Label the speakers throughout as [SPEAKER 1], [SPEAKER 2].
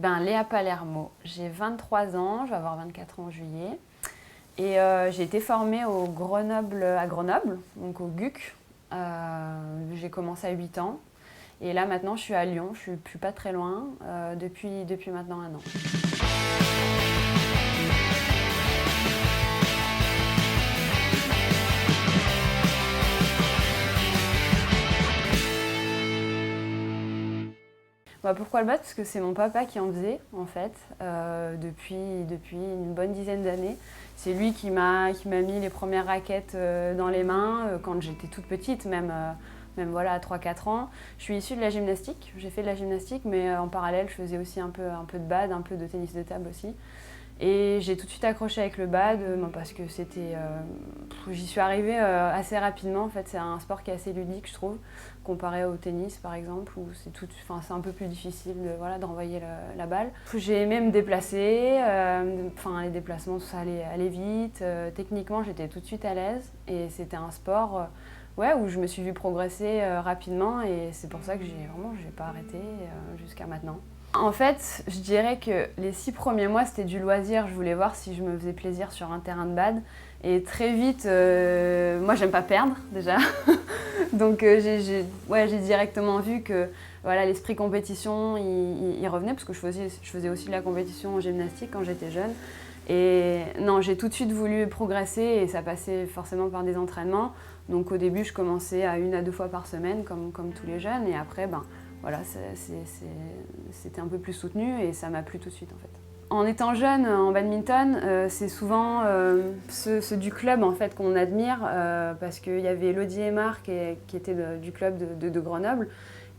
[SPEAKER 1] Ben, Léa Palermo, j'ai 23 ans, je vais avoir 24 ans en juillet. Et j'ai été formée à Grenoble, donc au GUC. J'ai commencé à 8 ans. Et là maintenant je suis à Lyon, je suis pas très loin, depuis maintenant 1 an. Bah, pourquoi le bad? Parce que c'est mon papa qui en faisait en fait, depuis une bonne dizaine d'années. C'est lui qui m'a mis les premières raquettes dans les mains quand j'étais toute petite, même voilà, à 3-4 ans. Je suis issue de la gymnastique, j'ai fait de la gymnastique, mais en parallèle je faisais aussi un peu de bad, un peu de tennis de table aussi. Et j'ai tout de suite accroché avec le bad parce que j'y suis arrivée assez rapidement. En fait, c'est un sport qui est assez ludique, je trouve, comparé au tennis par exemple, où c'est un peu plus difficile d'envoyer la balle. J'ai aimé me déplacer, les déplacements, tout ça allait vite. Techniquement, j'étais tout de suite à l'aise et c'était un sport où je me suis vue progresser rapidement et c'est pour ça que j'ai pas arrêté jusqu'à maintenant. En fait, je dirais que les 6 premiers mois, c'était du loisir. Je voulais voir si je me faisais plaisir sur un terrain de bad. Et très vite, moi, j'aime pas perdre, déjà. Donc, j'ai directement vu que l'esprit compétition, il revenait, parce que je faisais aussi de la compétition en gymnastique quand j'étais jeune. Et non, j'ai tout de suite voulu progresser et ça passait forcément par des entraînements. Donc, au début, je commençais à 1 à 2 fois par semaine, comme tous les jeunes. Et après, c'était un peu plus soutenu et ça m'a plu tout de suite en fait. En étant jeune en badminton, c'est souvent ceux du club en fait qu'on admire parce qu'il y avait Elodie Aymar qui était du club de Grenoble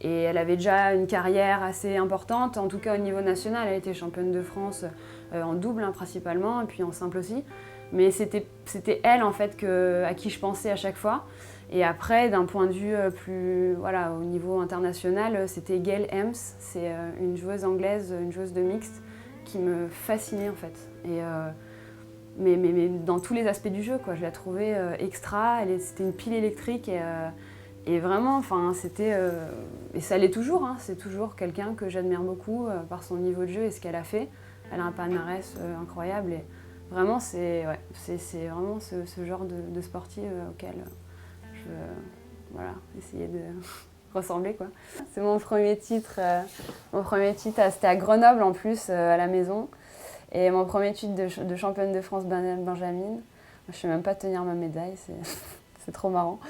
[SPEAKER 1] et elle avait déjà une carrière assez importante, en tout cas au niveau national. Elle était championne de France en double principalement et puis en simple aussi. Mais c'était elle en fait à qui je pensais à chaque fois. Et après, d'un point de vue au niveau international, c'était Gail Hems, c'est une joueuse anglaise, une joueuse de mixte, qui me fascinait en fait. Mais dans tous les aspects du jeu, quoi. Je la trouvais extra, c'était une pile électrique et vraiment, et ça l'est toujours, hein, c'est toujours quelqu'un que j'admire beaucoup par son niveau de jeu et ce qu'elle a fait. Elle a un palmarès incroyable et vraiment, c'est vraiment ce genre de sportive auquel je veux essayer de ressembler, quoi. C'est mon premier titre. C'était à Grenoble en plus, à la maison. Et mon premier titre de championne de France Benjamin. Je ne sais même pas tenir ma médaille, c'est trop marrant.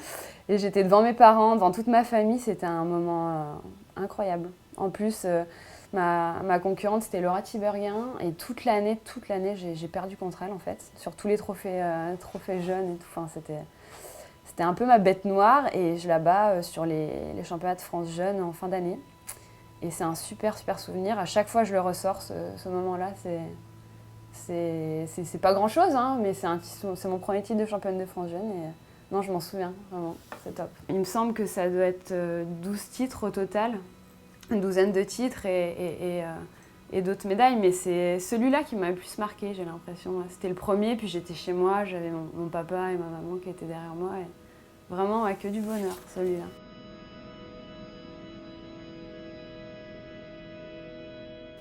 [SPEAKER 1] Et j'étais devant mes parents, devant toute ma famille, c'était un moment incroyable. En plus, ma concurrente, c'était Laura Tiberghien. Et toute l'année, j'ai perdu contre elle, en fait. Sur tous les trophées jeunes et tout. Enfin, c'était un peu ma bête noire et je la bats sur les championnats de France jeunes en fin d'année. Et c'est un super, super souvenir. À chaque fois, je le ressors, ce moment-là. C'est pas grand-chose, hein, mais c'est mon premier titre de championne de France jeune. Et non, je m'en souviens, vraiment, c'est top. Il me semble que ça doit être 12 titres au total, une douzaine de titres et d'autres médailles. Mais c'est celui-là qui m'a le plus marqué, j'ai l'impression. C'était le premier, puis j'étais chez moi, j'avais mon papa et ma maman qui étaient derrière moi. Et vraiment, que du bonheur, celui-là.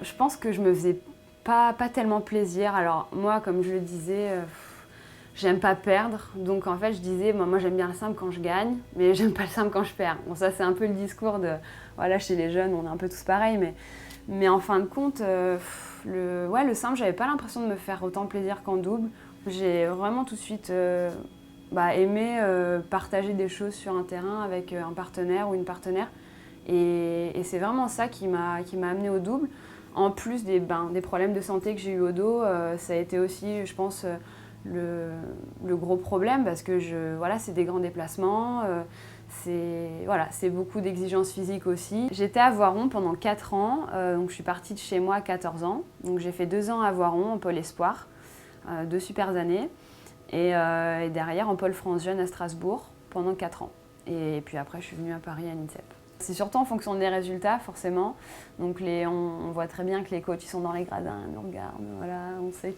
[SPEAKER 1] Je pense que je me faisais pas tellement plaisir. Alors moi, comme je le disais, j'aime pas perdre. Donc en fait, je disais, moi j'aime bien le simple quand je gagne, mais j'aime pas le simple quand je perds. Bon, ça c'est un peu le discours chez les jeunes, on est un peu tous pareils. Mais en fin de compte, le simple, j'avais pas l'impression de me faire autant plaisir qu'en double. J'ai vraiment tout de suite aimé partager des choses sur un terrain avec un partenaire ou une partenaire. Et c'est vraiment ça qui m'a amenée au double. En plus des problèmes de santé que j'ai eu au dos, ça a été aussi, je pense, le gros problème parce que c'est des grands déplacements, c'est beaucoup d'exigences physiques aussi. J'étais à Voiron pendant 4 ans, donc je suis partie de chez moi à 14 ans. Donc j'ai fait 2 ans à Voiron en pôle espoir, 2 super années. Et derrière en pôle France Jeune à Strasbourg pendant 4 ans. Et puis après, je suis venue à Paris à l'INSEP. C'est surtout en fonction des résultats, forcément. Donc on voit très bien que les coachs ils sont dans les gradins, ils nous regardent. Voilà, on sait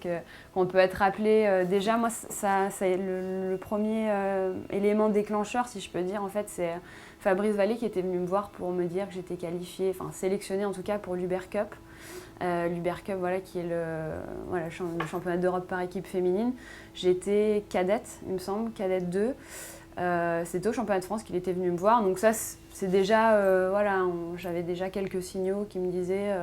[SPEAKER 1] qu'on peut être appelé. Déjà, moi, c'est le premier élément déclencheur, si je peux dire. En fait, c'est Fabrice Vallée qui était venu me voir pour me dire que j'étais qualifiée, enfin sélectionnée en tout cas pour l'Uber Cup. l'Uber Cup, voilà, qui est le championnat d'Europe par équipe féminine. J'étais cadette, il me semble, cadette 2. C'était au championnat de France qu'il était venu me voir. Donc ça, c'est déjà, voilà, j'avais déjà quelques signaux qui me disaient,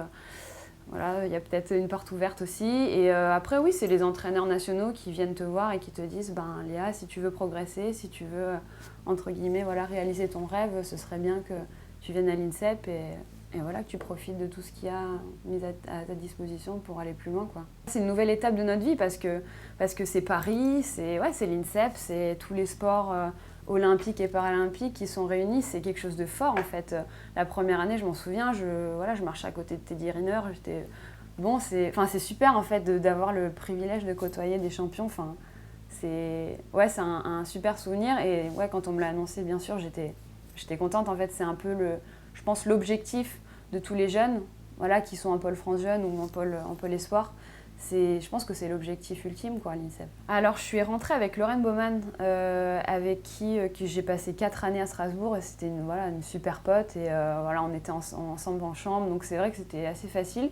[SPEAKER 1] voilà, il y a peut-être une porte ouverte aussi. Et après, oui, c'est les entraîneurs nationaux qui viennent te voir et qui te disent, ben Léa, si tu veux progresser, si tu veux, entre guillemets, voilà, réaliser ton rêve, ce serait bien que tu viennes à l'INSEP et voilà, que tu profites de tout ce qu'il y a mis à ta disposition pour aller plus loin, quoi. C'est une nouvelle étape de notre vie parce que c'est Paris, c'est l'INSEP, c'est tous les sports olympiques et paralympiques qui sont réunis. C'est quelque chose de fort, en fait. La première année, je m'en souviens, je marchais à côté de Teddy Riner. C'est super, en fait, d'avoir le privilège de côtoyer des champions. Enfin, c'est un super souvenir. Et ouais, quand on me l'a annoncé, bien sûr, j'étais contente. En fait, c'est un peu je pense, l'objectif de tous les jeunes, voilà, qui sont en pôle France Jeune ou en pôle Espoir. Je pense que c'est l'objectif ultime, quoi, à l'INSEP. Alors, je suis rentrée avec Lorraine Baumann, avec qui j'ai passé 4 années à Strasbourg. Et c'était une super pote. Et voilà, on était ensemble en chambre. Donc, c'est vrai que c'était assez facile.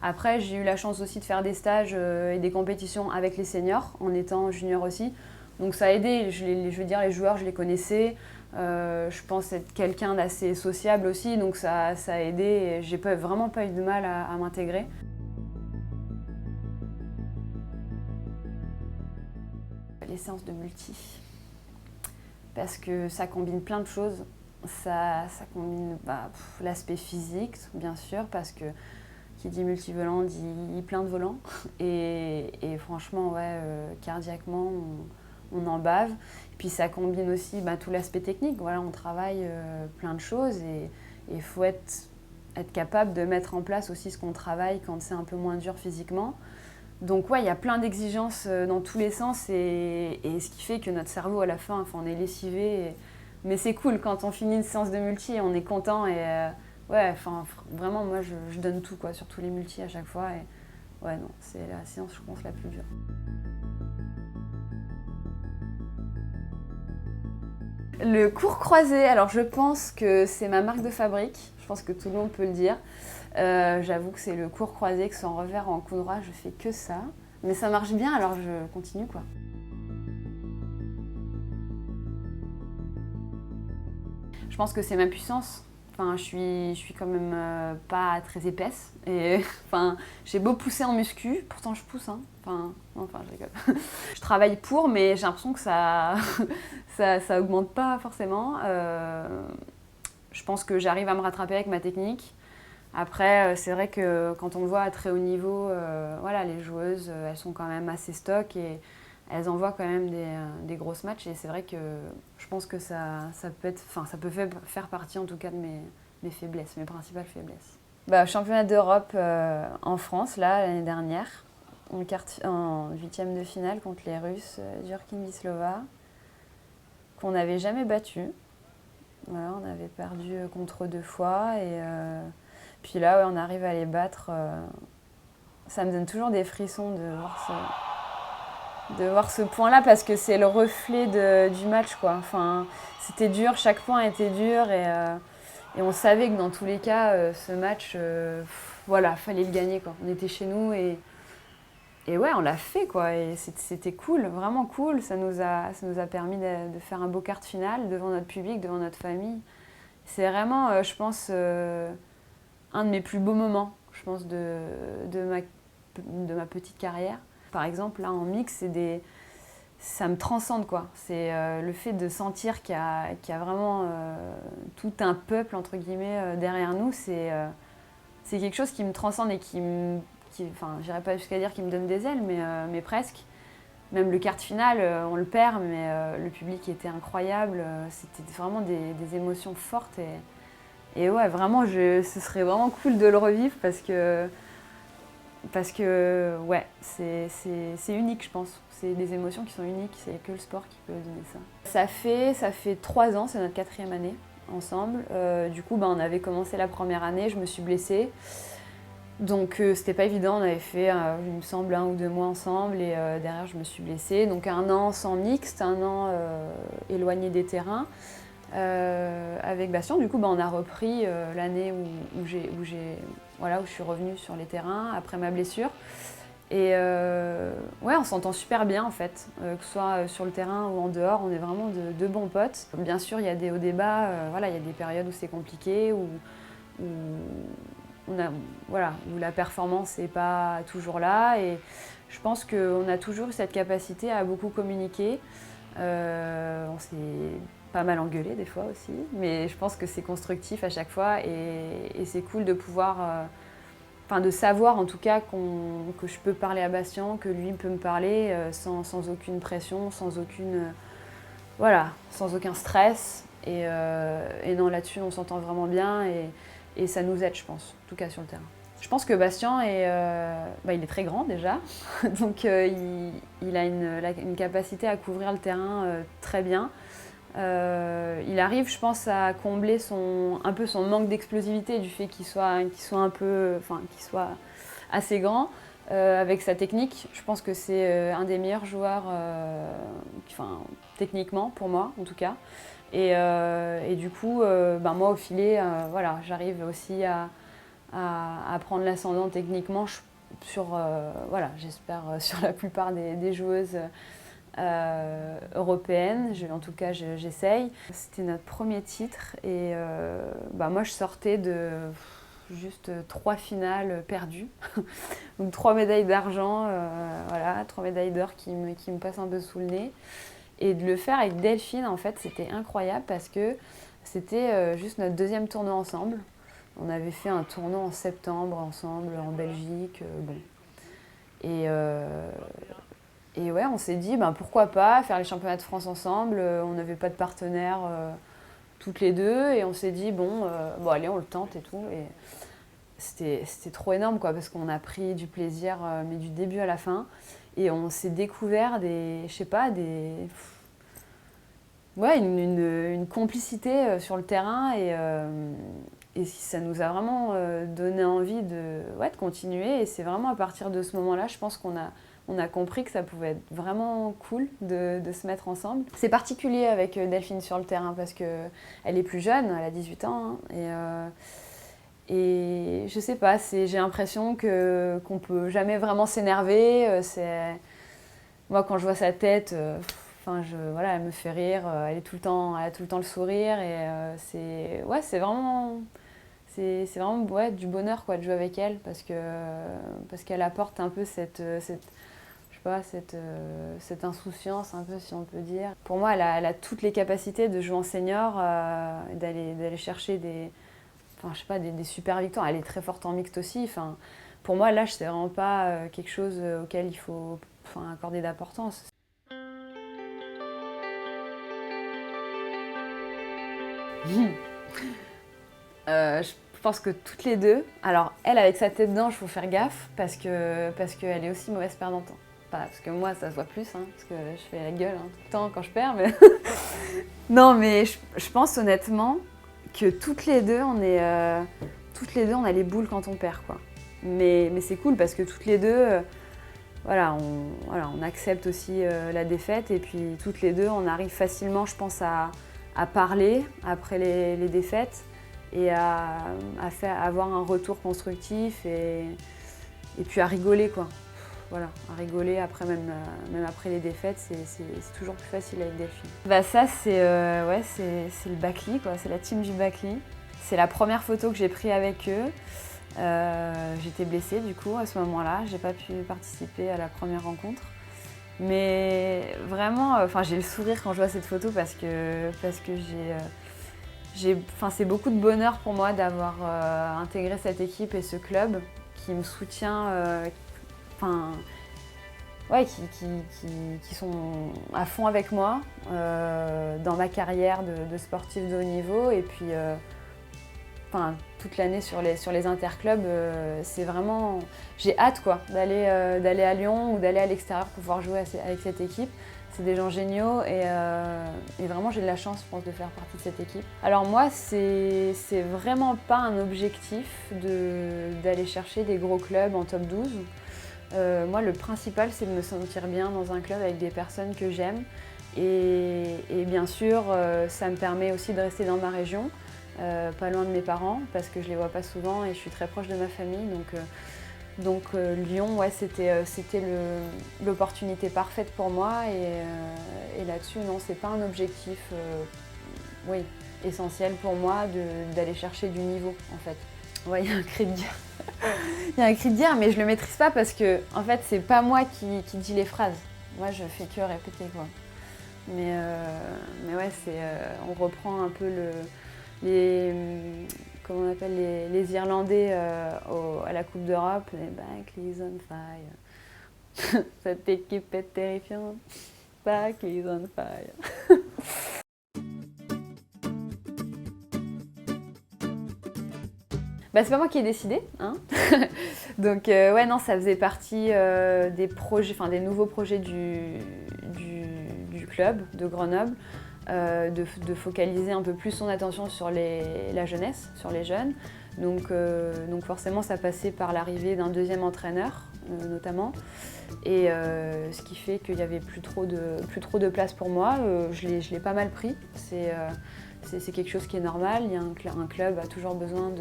[SPEAKER 1] Après, j'ai eu la chance aussi de faire des stages et des compétitions avec les seniors, en étant junior aussi. Donc, ça a aidé. Je veux dire, les joueurs, je les connaissais. Je pense être quelqu'un d'assez sociable aussi, donc ça a aidé et j'ai vraiment pas eu de mal à m'intégrer. Les séances de multi, parce que ça combine plein de choses. Ça combine l'aspect physique, bien sûr, parce que qui dit multivolant dit plein de volants. Et franchement, ouais, cardiaquement, on en bave. Et puis ça combine aussi tout l'aspect technique. Voilà, on travaille plein de choses et il faut être capable de mettre en place aussi ce qu'on travaille quand c'est un peu moins dur physiquement. Donc ouais, il y a plein d'exigences dans tous les sens et ce qui fait que notre cerveau à la fin, on est lessivé. Mais c'est cool quand on finit une séance de multi, on est content et vraiment moi je donne tout, quoi, sur tous les multis à chaque fois. Et ouais, non, c'est la séance, je pense, la plus dure. Le cours croisé, alors je pense que c'est ma marque de fabrique, je pense que tout le monde peut le dire. J'avoue que c'est le cours croisé, que ce soit en revers ou en coup droit, je fais que ça. Mais ça marche bien, alors je continue, quoi. Je pense que c'est ma puissance. Enfin, je suis quand même pas très épaisse. Et j'ai beau pousser en muscu, pourtant je pousse, hein. Je rigole. Je travaille pour, mais j'ai l'impression que ça augmente pas forcément. Je pense que j'arrive à me rattraper avec ma technique. Après, c'est vrai que quand on le voit à très haut niveau, les joueuses, elles sont quand même assez stock et elles envoient quand même des grosses matchs. Et c'est vrai que je pense que ça peut faire partie en tout cas de mes faiblesses, mes principales faiblesses. Championnat d'Europe en France, là, l'année dernière, en 8e de finale contre les Russes, Jurkin Wisława, qu'on n'avait jamais battu. Voilà, on avait perdu contre eux 2 fois et puis là, ouais, on arrive à les battre. Ça me donne toujours des frissons de voir ce point-là parce que c'est le reflet du match, quoi. Enfin, c'était dur, chaque point était dur et on savait que dans tous les cas, ce match, fallait le gagner, quoi. On était chez nous et ouais, on l'a fait, quoi. Et c'était cool, vraiment cool. Ça nous a permis de faire un beau quart de finale devant notre public, devant notre famille. C'est vraiment, je pense, un de mes plus beaux moments, je pense, de ma petite carrière. Par exemple, là, en mix, ça me transcende, quoi. C'est le fait de sentir qu'il y a vraiment tout un peuple, entre guillemets, derrière nous. C'est quelque chose qui me transcende et j'irais pas jusqu'à dire qu'il me donne des ailes, mais presque. Même le quart de finale, on le perd, mais le public était incroyable. C'était vraiment des émotions fortes. Et ouais, vraiment, ce serait vraiment cool de le revivre parce que ouais, c'est unique, je pense. C'est des émotions qui sont uniques, c'est que le sport qui peut donner ça. Ça fait 3 ans, c'est notre 4e année ensemble. Du coup, on avait commencé la première année, je me suis blessée. Donc c'était pas évident, on avait fait, il me semble, 1 ou 2 mois ensemble et derrière je me suis blessée. Donc 1 an sans mixte, 1 an éloignée des terrains. Avec Bastien, du coup, on a repris l'année où je suis revenue sur les terrains après ma blessure. Et ouais, on s'entend super bien en fait, que ce soit sur le terrain ou en dehors, on est vraiment de bons potes. Bien sûr, il y a des hauts et des bas, il y a des périodes où c'est compliqué, où où la performance n'est pas toujours là. Et je pense qu'on a toujours eu cette capacité à beaucoup communiquer. On s'est pas mal engueulé des fois aussi, mais je pense que c'est constructif à chaque fois et c'est cool de pouvoir, de savoir en tout cas que je peux parler à Bastien, que lui peut me parler sans aucune pression, sans aucun stress. Et non, là-dessus, on s'entend vraiment bien et ça nous aide, je pense, en tout cas sur le terrain. Je pense que Bastien il est très grand déjà, donc il a une capacité à couvrir le terrain très bien. Il arrive, je pense, à combler un peu son manque d'explosivité du fait qu'il soit assez grand. Avec sa technique, je pense que c'est un des meilleurs joueurs, techniquement pour moi en tout cas. Et du coup, moi au filet, j'arrive aussi à prendre l'ascendant techniquement j'espère sur la plupart des joueuses européennes. En tout cas, j'essaye. C'était notre premier titre et moi je sortais de juste 3 finales perdues. Donc 3 médailles d'argent, 3 médailles d'or qui me passent un peu sous le nez. Et de le faire avec Delphine, en fait, c'était incroyable parce que c'était juste notre 2e tournoi ensemble. On avait fait un tournoi en septembre ensemble en Belgique. Et ouais, on s'est dit pourquoi pas faire les championnats de France ensemble. On n'avait pas de partenaire toutes les deux et on s'est dit allez, on le tente et tout. Et c'était trop énorme quoi, parce qu'on a pris du plaisir mais du début à la fin. Et on s'est découvert une complicité sur le terrain et ça nous a vraiment donné envie de continuer. Et c'est vraiment à partir de ce moment-là, je pense qu'on a compris que ça pouvait être vraiment cool de se mettre ensemble. C'est particulier avec Delphine sur le terrain parce qu'elle est plus jeune, elle a 18 ans. Et je sais pas, j'ai l'impression qu'on peut jamais vraiment s'énerver. Moi, quand je vois sa tête, elle me fait rire. Elle a tout le temps le sourire. Et c'est vraiment du bonheur quoi, de jouer avec elle parce qu'elle apporte un peu cette insouciance, un peu si on peut dire. Pour moi, elle a toutes les capacités de jouer en senior, d'aller chercher des super victoires. Elle est très forte en mixte aussi. Pour moi, l'âge, c'est vraiment pas quelque chose auquel il faut accorder d'importance. Je pense que toutes les deux. Alors, elle, avec sa tête d'ange, il faut faire gaffe parce qu'elle est aussi mauvaise perdante. Parce que moi, ça se voit plus, parce que je fais la gueule tout le temps quand je perds. Mais non, mais je pense honnêtement que toutes les deux, on a les boules quand on perd, quoi. Mais c'est cool parce que toutes les deux, on accepte aussi la défaite et puis toutes les deux, on arrive facilement, je pense, à parler après les défaites et à avoir un retour constructif et puis à rigoler, quoi. À rigoler après, même après les défaites, c'est toujours plus facile avec Delphine. Ça, c'est le Bacli, quoi. C'est la team du Bacli. C'est la première photo que j'ai prise avec eux. J'étais blessée du coup à ce moment-là, j'ai pas pu participer à la première rencontre. Mais vraiment, j'ai le sourire quand je vois cette photo parce que c'est beaucoup de bonheur pour moi d'avoir intégré cette équipe et ce club qui me soutient, qui sont à fond avec moi dans ma carrière de sportive de haut niveau. Et puis toute l'année sur les interclubs, c'est vraiment... J'ai hâte quoi, d'aller à Lyon ou d'aller à l'extérieur pour pouvoir jouer avec cette équipe. C'est des gens géniaux et vraiment j'ai de la chance, je pense, de faire partie de cette équipe. Alors moi, c'est vraiment pas un objectif d'aller chercher des gros clubs en top 12. Moi, le principal, c'est de me sentir bien dans un club avec des personnes que j'aime Et bien sûr, ça me permet aussi de rester dans ma région, pas loin de mes parents, parce que je les vois pas souvent et je suis très proche de ma famille. Donc Lyon, ouais, c'était l'opportunité parfaite pour moi. Et là-dessus, non, c'est pas un objectif oui, essentiel pour moi d'aller chercher du niveau, en fait. Ouais, il y a un cri de guerre. Il y a un cri de guerre, mais je le maîtrise pas parce que, en fait, c'est pas moi qui dis les phrases. Moi, je fais que répéter, quoi. Mais ouais, on reprend un peu comment on appelle les Irlandais à la Coupe d'Europe, les Barclays on fire. Cette équipe est terrifiante. Barclays on fire. Bah, c'est pas moi qui ai décidé, hein. Donc ouais, non, ça faisait partie des projets, enfin des nouveaux projets du club de Grenoble, de focaliser un peu plus son attention sur la jeunesse, sur les jeunes. Donc forcément, ça passait par l'arrivée d'un deuxième entraîneur, notamment. Et ce qui fait qu'il n'y avait plus trop de place pour moi. Je l'ai pas mal pris. C'est quelque chose qui est normal. Un club a toujours besoin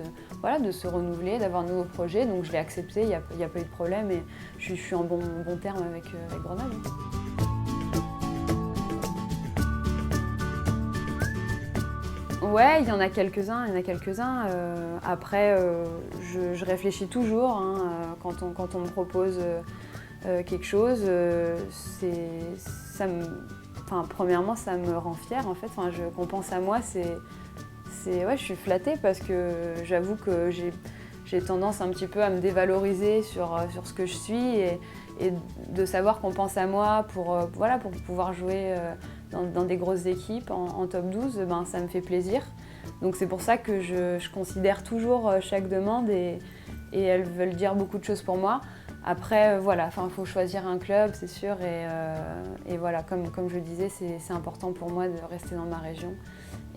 [SPEAKER 1] de se renouveler, d'avoir de nouveaux projets. Donc je l'ai accepté, il n'y a pas eu de problème et je suis en bon terme avec Grenoble. Ouais, il y en a quelques-uns. Après, je réfléchis toujours, hein, quand on me propose quelque chose. Premièrement, ça me rend fière en fait. Qu'on pense à moi, ouais, je suis flattée parce que j'avoue que j'ai tendance un petit peu à me dévaloriser sur ce que je suis et de savoir qu'on pense à moi pour pouvoir jouer dans des grosses équipes en top 12, ben, ça me fait plaisir. Donc c'est pour ça que je considère toujours chaque demande et elles veulent dire beaucoup de choses pour moi. Après, voilà, il faut choisir un club, c'est sûr, et voilà, comme je le disais, c'est important pour moi de rester dans ma région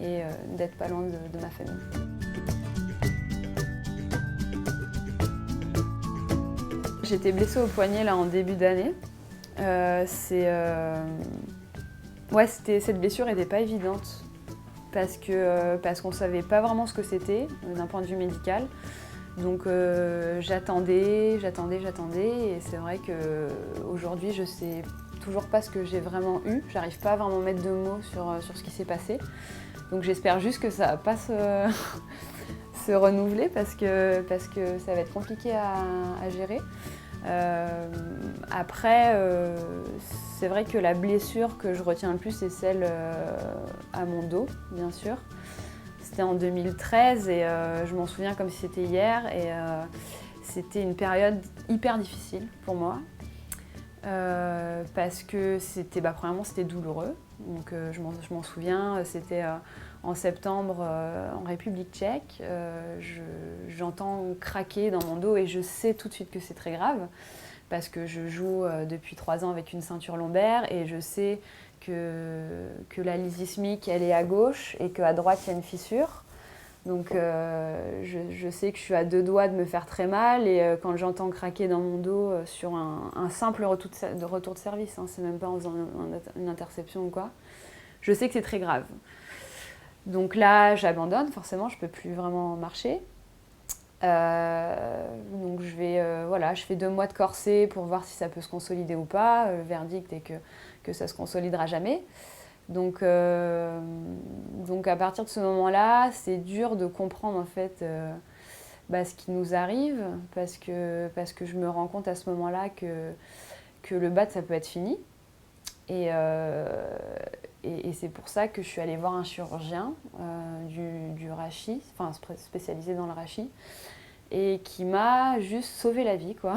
[SPEAKER 1] et d'être pas loin de ma famille. J'étais blessée au poignet là en début d'année. Cette blessure n'était pas évidente parce qu'on ne savait pas vraiment ce que c'était d'un point de vue médical. Donc j'attendais et c'est vrai qu'aujourd'hui je sais toujours pas ce que j'ai vraiment eu. J'arrive pas à vraiment mettre de mots sur ce qui s'est passé. Donc j'espère juste que ça va pas se renouveler parce que ça va être compliqué à gérer. Après, c'est vrai que la blessure que je retiens le plus, c'est celle à mon dos, bien sûr. C'était en 2013 et je m'en souviens comme si c'était hier. Et c'était une période hyper difficile pour moi parce que premièrement, c'était douloureux. Donc je m'en souviens, c'était en septembre en République tchèque. J'entends craquer dans mon dos et je sais tout de suite que c'est très grave parce que je joue depuis 3 ans avec une ceinture lombaire et je sais que la lyse ischimique elle est à gauche et qu'à droite il y a une fissure. Donc je sais que je suis à 2 doigts de me faire très mal et quand j'entends craquer dans mon dos sur un simple retour de service, hein, c'est même pas en faisant une interception ou quoi, je sais que c'est très grave. Donc là j'abandonne, forcément je peux plus vraiment marcher. Donc je fais 2 mois de corset pour voir si ça peut se consolider ou pas. Le verdict est que ça se consolidera jamais. Donc à partir de ce moment-là, c'est dur de comprendre en fait ce qui nous arrive parce que je me rends compte à ce moment-là que le BAD ça peut être fini. Et c'est pour ça que je suis allée voir un chirurgien du rachis, enfin spécialisé dans le rachis, et qui m'a juste sauvé la vie, quoi.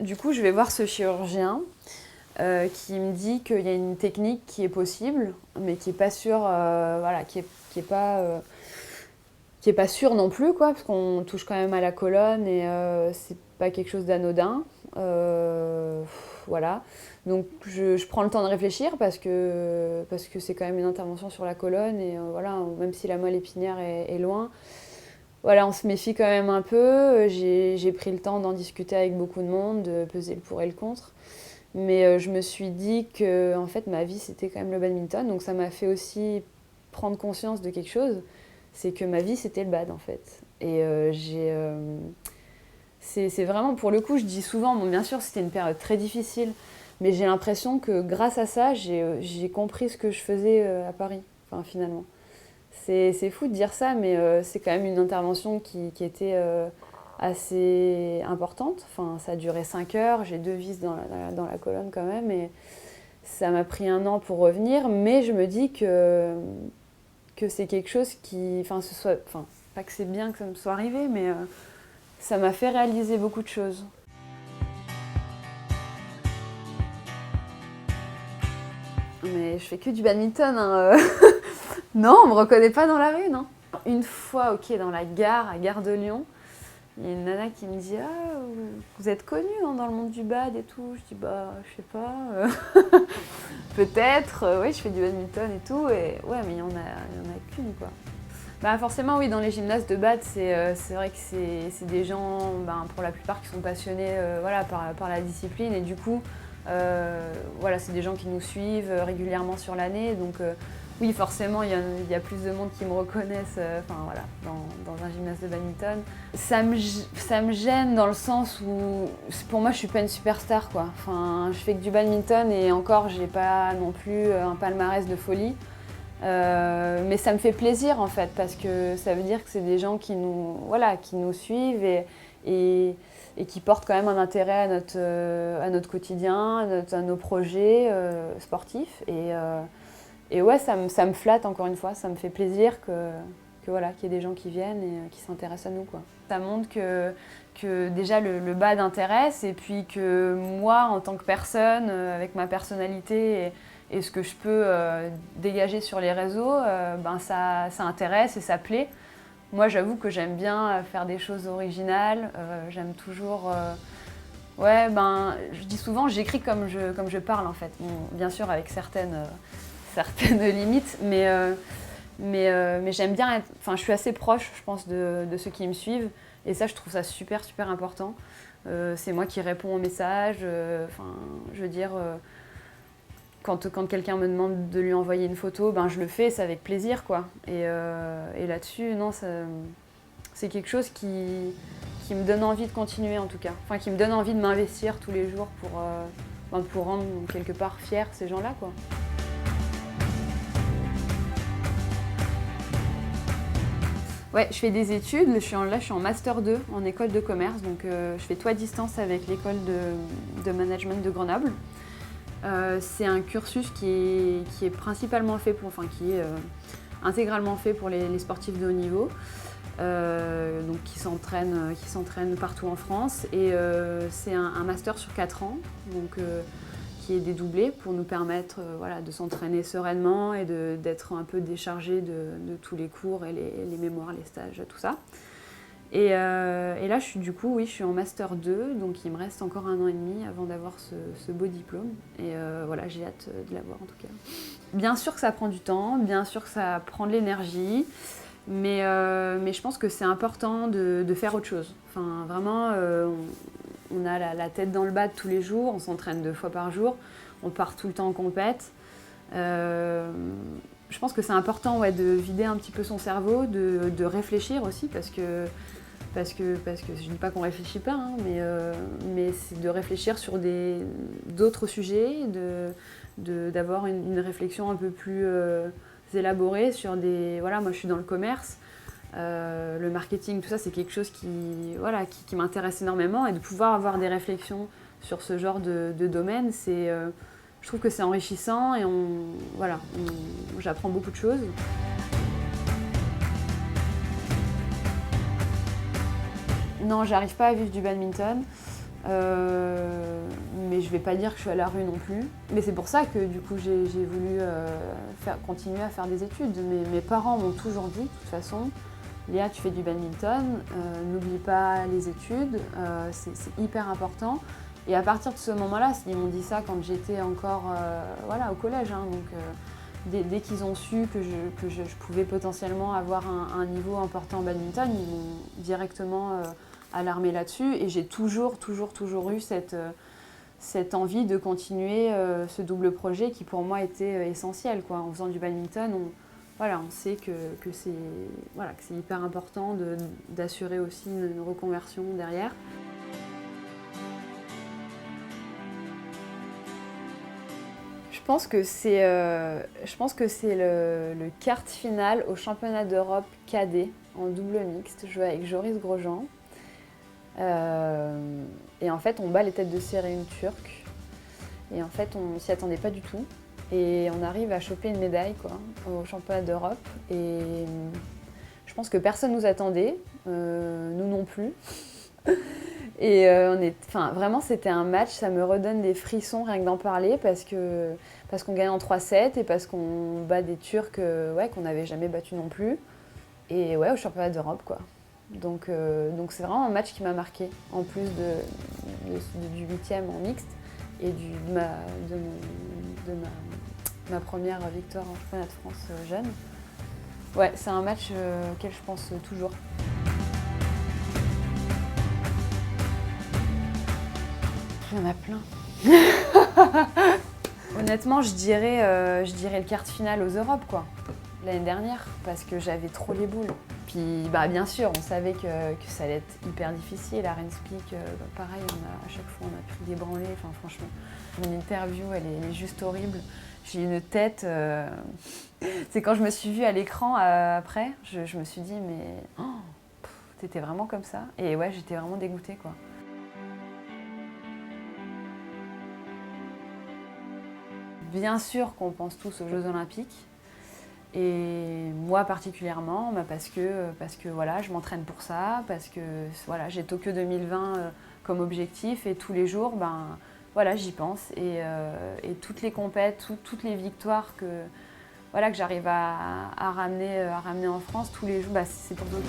[SPEAKER 1] Du coup, je vais voir ce chirurgien qui me dit qu'il y a une technique qui est possible, mais qui n'est pas sûre, qui est pas sûre non plus, quoi, parce qu'on touche quand même à la colonne et c'est pas quelque chose d'anodin. Voilà. Donc je prends le temps de réfléchir parce que c'est quand même une intervention sur la colonne et voilà, même si la moelle épinière est loin, voilà, on se méfie quand même un peu. J'ai pris le temps d'en discuter avec beaucoup de monde, de peser le pour et le contre. Mais je me suis dit que en fait, ma vie, c'était quand même le badminton. Donc ça m'a fait aussi prendre conscience de quelque chose, c'est que ma vie, c'était le bad, en fait. Et c'est vraiment, pour le coup, je dis souvent, bon, bien sûr, c'était une période très difficile, mais j'ai l'impression que grâce à ça, j'ai compris ce que je faisais à Paris, enfin, finalement. C'est fou de dire ça, mais c'est quand même une intervention qui était assez importante. Enfin, ça a duré 5 heures, j'ai 2 vis dans la colonne quand même, et ça m'a pris 1 an pour revenir, mais je me dis que c'est quelque chose qui... Enfin, pas que c'est bien que ça me soit arrivé, mais ça m'a fait réaliser beaucoup de choses. Mais je fais que du badminton, hein. Non, on me reconnaît pas dans la rue, non. Une fois, ok, dans la gare, à Gare de Lyon, il y a une nana qui me dit « Ah, vous êtes connue dans le monde du bad et tout ?» Je dis « Bah, je sais pas, peut-être, oui, je fais du badminton et tout. » Et ouais, mais il y en a qu'une, quoi. Bah forcément, oui, dans les gymnases de bad, c'est vrai que c'est des gens, ben, pour la plupart, qui sont passionnés voilà, par la discipline. Et du coup, voilà, c'est des gens qui nous suivent régulièrement sur l'année. Donc oui, forcément, il y a plus de monde qui me reconnaissent enfin, voilà, dans un gymnase de badminton. Ça me gêne dans le sens où, pour moi, je suis pas une superstar, quoi. Enfin, je fais que du badminton et encore, j'ai pas non plus un palmarès de folie. Mais ça me fait plaisir en fait, parce que ça veut dire que c'est des gens qui nous suivent et qui portent quand même un intérêt à notre quotidien, à nos projets sportifs. Et ouais, ça me flatte encore une fois, ça me fait plaisir voilà, qu'il y ait des gens qui viennent et qui s'intéressent à nous, quoi. Ça montre que déjà le bad intéresse, et puis que moi, en tant que personne, avec ma personnalité et ce que je peux dégager sur les réseaux, ben ça intéresse et ça plaît. Moi, j'avoue que j'aime bien faire des choses originales. J'aime toujours... ouais, ben, je dis souvent, j'écris comme je parle, en fait. Bon, bien sûr, avec certaines limites, mais j'aime bien être... Enfin, je suis assez proche, je pense, de ceux qui me suivent. Et ça, je trouve ça super, super important. C'est moi qui réponds aux messages. Enfin, je veux dire... Quand quelqu'un me demande de lui envoyer une photo, ben je le fais, c'est avec plaisir, quoi. Et là-dessus, non, c'est quelque chose qui me donne envie de continuer, en tout cas. Enfin, qui me donne envie de m'investir tous les jours pour rendre quelque part fiers ces gens-là, quoi. Ouais, je fais des études. Je suis en Master 2 en école de commerce. Donc, je fais tout à distance avec l'école de management de Grenoble. C'est un cursus qui est principalement fait qui est intégralement fait pour les sportifs de haut niveau, donc qui s'entraînent partout en France. Et c'est un master sur 4 ans, donc qui est dédoublé pour nous permettre voilà, de s'entraîner sereinement et d'être un peu déchargé de tous les cours et les mémoires, les stages, tout ça. Et là, je suis en Master 2, donc il me reste encore 1 an et demi avant d'avoir ce beau diplôme. Et voilà, j'ai hâte de l'avoir en tout cas. Bien sûr que ça prend du temps, bien sûr que ça prend de l'énergie, mais je pense que c'est important de faire autre chose. Enfin, vraiment, on a la tête dans le bad tous les jours, on s'entraîne 2 fois par jour, on part tout le temps en compète. Je pense que c'est important, ouais, de vider un petit peu son cerveau, de réfléchir aussi, parce que je ne dis pas qu'on ne réfléchit pas, hein, mais c'est de réfléchir sur d'autres sujets, d'avoir une réflexion un peu plus élaborée sur des... Voilà, moi je suis dans le commerce, le marketing, tout ça, c'est quelque chose qui m'intéresse énormément, et de pouvoir avoir des réflexions sur ce genre de domaine, je trouve que c'est enrichissant et j'apprends beaucoup de choses. Non, j'arrive pas à vivre du badminton, mais je vais pas dire que je suis à la rue non plus. Mais c'est pour ça que du coup j'ai voulu continuer à faire des études. Mes parents m'ont toujours dit, de toute façon, Léa, tu fais du badminton, n'oublie pas les études, c'est hyper important. Et à partir de ce moment-là, ils m'ont dit ça quand j'étais encore au collège, hein, donc dès qu'ils ont su que je pouvais potentiellement avoir un niveau important en badminton, ils m'ont directement alarmée là-dessus, et j'ai toujours eu cette envie de continuer ce double projet qui pour moi était essentiel, quoi. En faisant du badminton, on sait que c'est hyper important d'assurer aussi une reconversion derrière. Je pense que c'est le quart finale au championnat d'Europe cadet en double mixte, joué avec Joris Grosjean. Et en fait, on bat les têtes de série une turque. Et en fait, on s'y attendait pas du tout. Et on arrive à choper une médaille, quoi, au championnat d'Europe. Et je pense que personne nous attendait, nous non plus. Et vraiment, c'était un match, ça me redonne des frissons rien que d'en parler parce qu'on gagne en 3-7 et parce qu'on bat des Turcs qu'on n'avait jamais battus non plus. Et ouais, au championnat d'Europe, quoi. Donc c'est vraiment un match qui m'a marqué, en plus du 8e en mixte et de ma première victoire en championnat de France jeune. Ouais, c'est un match auquel je pense toujours. Il y en a plein. Honnêtement, je dirais le quart de finale aux Europes, quoi, l'année dernière, parce que j'avais trop les boules. Puis, bien sûr, on savait que ça allait être hyper difficile. À Renspeak, pareil, à chaque fois, on a pris des branlées. Enfin, franchement, mon interview, elle est juste horrible. J'ai une tête... C'est quand je me suis vue à l'écran après, je me suis dit, mais t'étais vraiment comme ça? Et ouais, j'étais vraiment dégoûtée, quoi. Bien sûr qu'on pense tous aux Jeux Olympiques. Et moi particulièrement, parce que voilà, je m'entraîne pour ça, parce que voilà, j'ai Tokyo 2020 comme objectif et tous les jours, voilà, j'y pense. Et toutes les compètes, toutes les victoires que j'arrive à ramener en France tous les jours, c'est pour Tokyo.